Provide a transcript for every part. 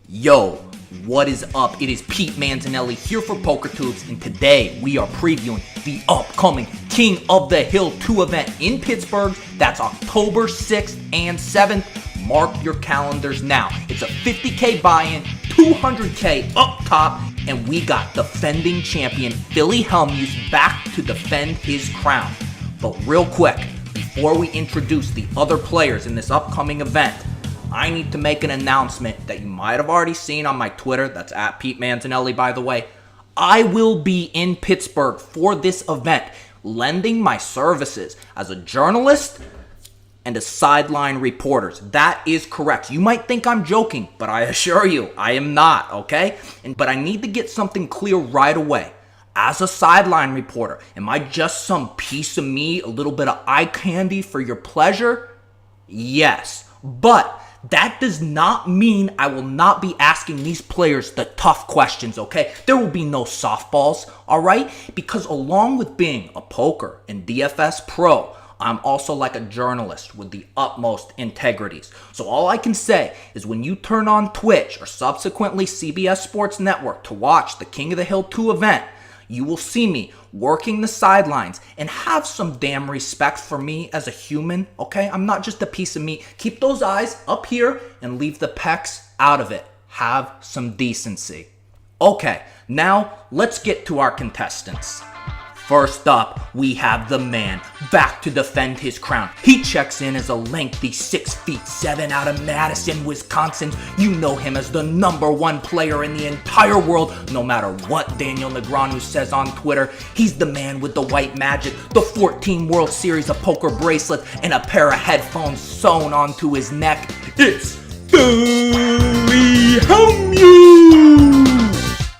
Yo, what is up? It is Pete Manzinelli here for PokerTubes, and today we are previewing the upcoming King of the Hill 2 event in Pittsburgh. That's October 6th and 7th. Mark your calendars now. It's a $50K buy-in, $200K up top, and we got defending champion Phil Hellmuth back to defend his crown. But real quick, before we introduce the other players in this upcoming event, I need to make an announcement that you might have already seen on my Twitter. That's at Pete Manzinelli, by the way. I will be in Pittsburgh for this event, lending my services as a journalist and a sideline reporter. That is correct. You might think I'm joking, but I assure you, I am not, okay? But I need to get something clear right away. As a sideline reporter, am I just some piece of me, a little bit of eye candy for your pleasure? Yes, but that does not mean I will not be asking these players the tough questions, okay? There will be no softballs, all right? Because along with being a poker and DFS pro, I'm also like a journalist with the utmost integrities. So all I can say is when you turn on Twitch or subsequently CBS Sports Network to watch the King of the Hill 2 event, you will see me working the sidelines and have some damn respect for me as a human, okay? I'm not just a piece of meat. Keep those eyes up here and leave the pecs out of it. Have some decency. Okay, now let's get to our contestants. First up, we have the man back to defend his crown. He checks in as a lengthy 6'7" out of Madison, Wisconsin. You know him as the #1 player in the entire world, no matter what Daniel Negreanu says on Twitter. He's the man with the white magic, the 14 World Series of Poker bracelet, and a pair of headphones sewn onto his neck. It's Phil Hellmuth!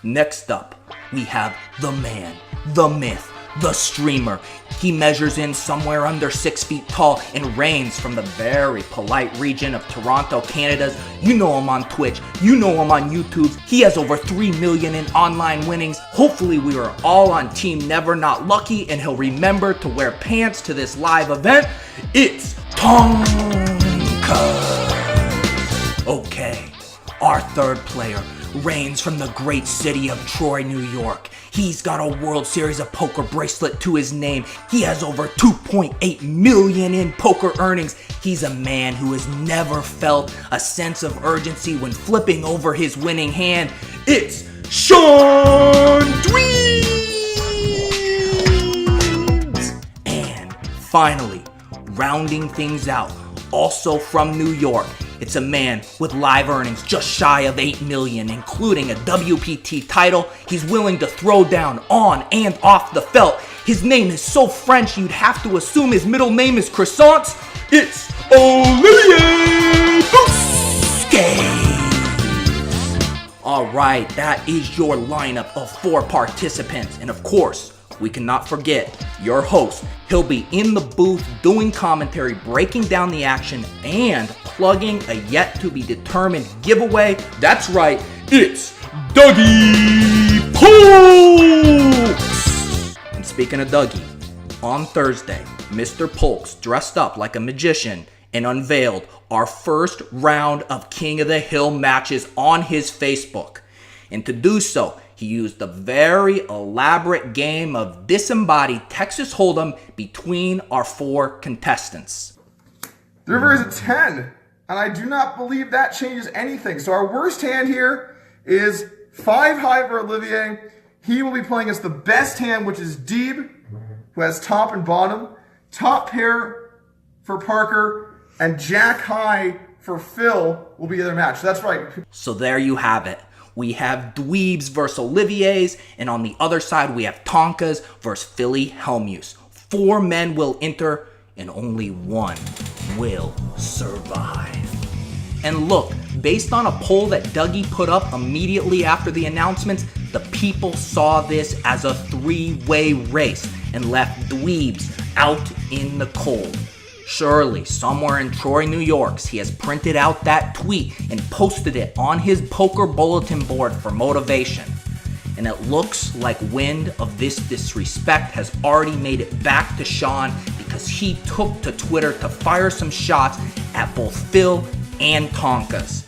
Next up, we have the man, the myth, the streamer. He measures in somewhere under 6 feet tall and reigns from the very polite region of Toronto, Canada. You know him on Twitch. You know him on YouTube. He has over 3 million in online winnings. Hopefully we are all on Team Never Not Lucky and he'll remember to wear pants to this live event. It's Tonkaaaa. Okay, our third player reigns from the great city of Troy, New York. He's got a World Series of Poker bracelet to his name. He has over 2.8 million in poker earnings. He's a man who has never felt a sense of urgency when flipping over his winning hand. It's Shaun Deeb! And finally, rounding things out, also from New York, it's a man with live earnings just shy of 8 million, including a WPT title. He's willing to throw down on and off the felt. His name is so French, you'd have to assume his middle name is Croissant. It's Olivier Busquet! All right, that is your lineup of 4 participants. And of course, we cannot forget your host. He'll be in the booth doing commentary, breaking down the action, and plugging a yet-to-be-determined giveaway. That's right, it's Doug Polk! And speaking of Dougie, on Thursday, Mr. Polk's dressed up like a magician and unveiled our first round of King of the Hill matches on his Facebook. And to do so, he used a very elaborate game of disembodied Texas Hold'em between our 4 contestants. The river is a 10, and I do not believe that changes anything. So our worst hand here is 5 high for Olivier. He will be playing against the best hand, which is Deeb, who has top and bottom, top pair for Parker, and Jack high for Phil will be the other match. So that's right. So there you have it. We have Dweebs versus Olivier's, and on the other side, we have Tonkaa's versus Phil Hellmuth. 4 men will enter, and only 1 will survive. And look, based on a poll that Dougie put up immediately after the announcements, the people saw this as a 3-way race and left Dweebs out in the cold. Surely, somewhere in Troy, New York, he has printed out that tweet and posted it on his poker bulletin board for motivation. And it looks like wind of this disrespect has already made it back to Shaun because he took to Twitter to fire some shots at both Phil and Tonkaa's.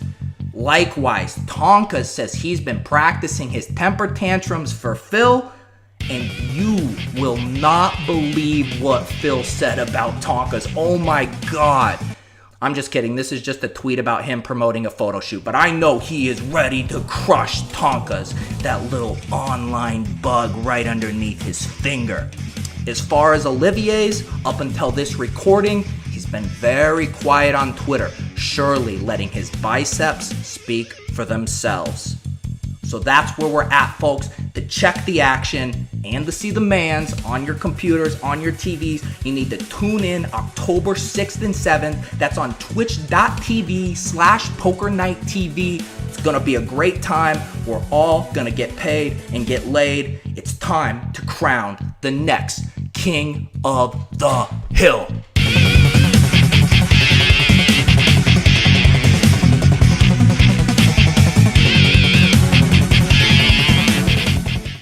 Likewise, Tonkaaaa says he's been practicing his temper tantrums for Phil, and you will not believe what Phil said about Tonkaa's. Oh my God. I'm just kidding. This is just a tweet about him promoting a photo shoot, but I know he is ready to crush Tonkaa's, that little online bug right underneath his finger. As far as Olivier's, up until this recording, he's been very quiet on Twitter, surely letting his biceps speak for themselves. So that's where we're at, folks. To check the action and to see the Manz on your computers, on your TVs, you need to tune in October 6th and 7th. That's on twitch.tv/PokerNightTV. It's going to be a great time. We're all going to get paid and get laid. It's time to crown the next King of the Hill.